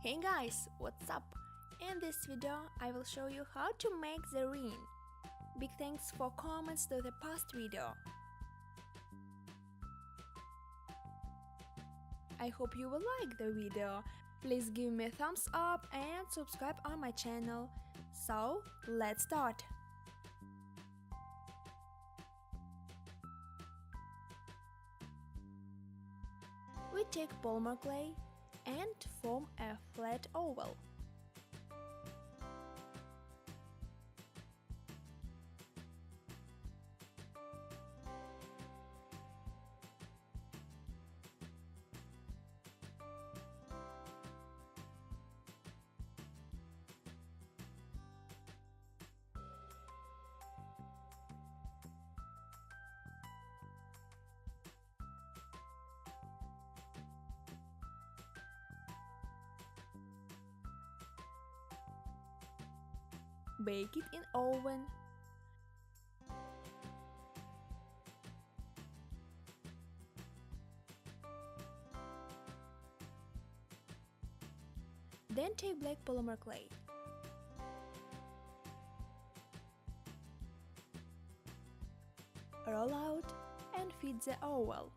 Hey guys, what's up? In this video, I will show you how to make the ring. Big thanks for comments to the past video. I hope you will like the video. Please give me a thumbs up and subscribe on my channel. So, let's start. We take polymer clay and form a flat oval. Bake it in oven. Then take black polymer clay. Roll out and fit the oval.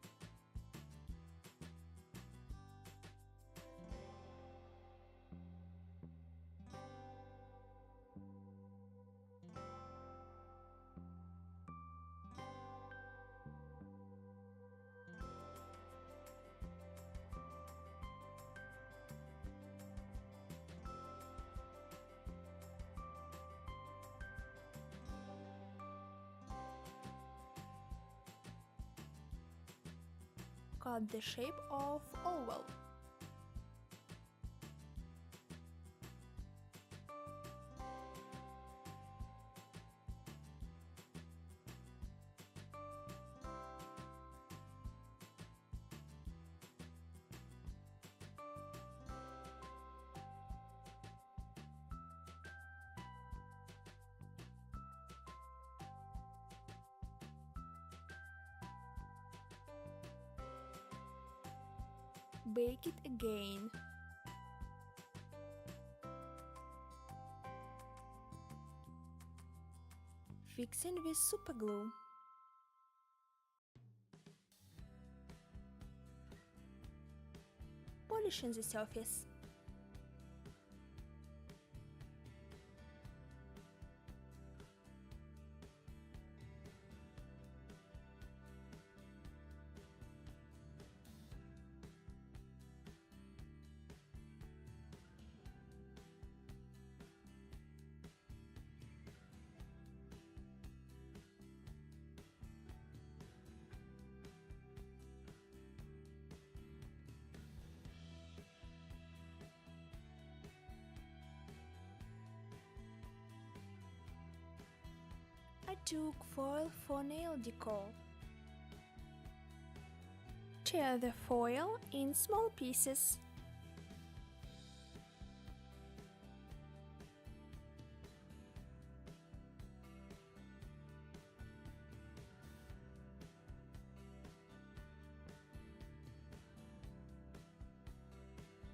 Cut the shape of oval. Bake it again. Fixing with super glue. Polishing the surface. I took foil for nail decor. Tear the foil in small pieces.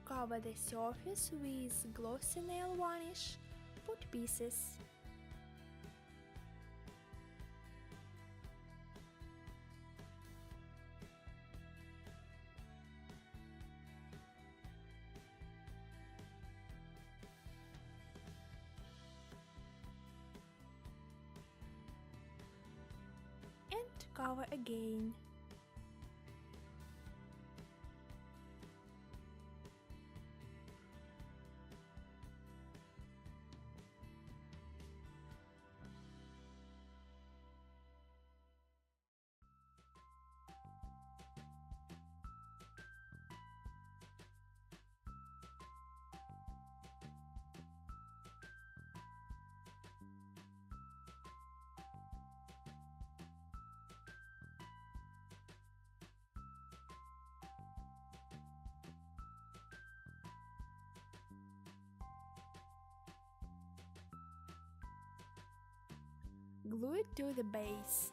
Cover the surface with glossy nail varnish. Put pieces. And cover again. Glue it to the base.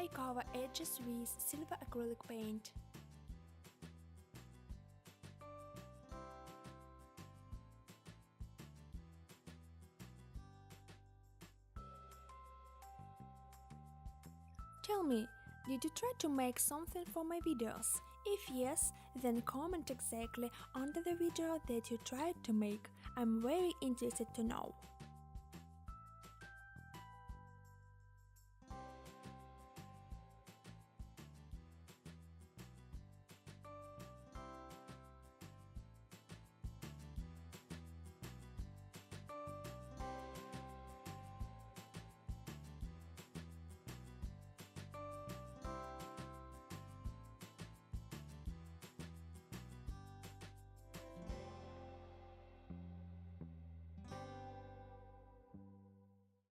I cover edges with silver acrylic paint. Tell me, did you try to make something for my videos? If yes, then comment exactly under the video that you tried to make. I'm very interested to know.